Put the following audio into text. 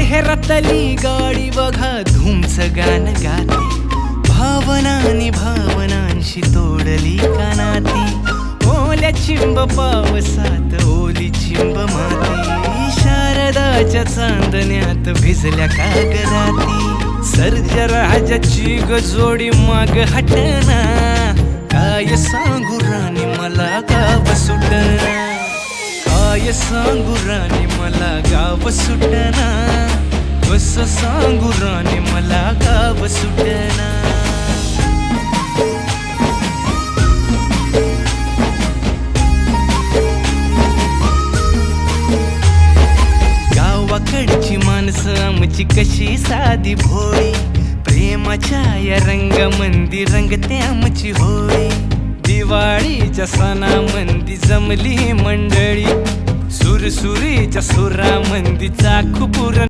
शहरातली गाडी बघा धूमच गाणं गाते, भावनांनी भावनांशी तोडली कानाती, ओल्या चिंब पावसात ओली चिंब माती, शारदाच्या चांदण्यात भिजल्या कागदाती, सर्जराजाची गजोडी माग हटना, काय सांगू राणी मला गाव सुटना, काय सांगू राणी मला गाव सुटना, बस सांगू राणी मला गाव सुटना. गावाकडची माणसं आमची कशी साधी भोळी, प्रेमाच्या या रंगामंदी रंगते आमची होळी, दिवाळीच्या सणामंदी जमली मंडळी, सुरसुरीच्या सुरामंदी चाखू पुरण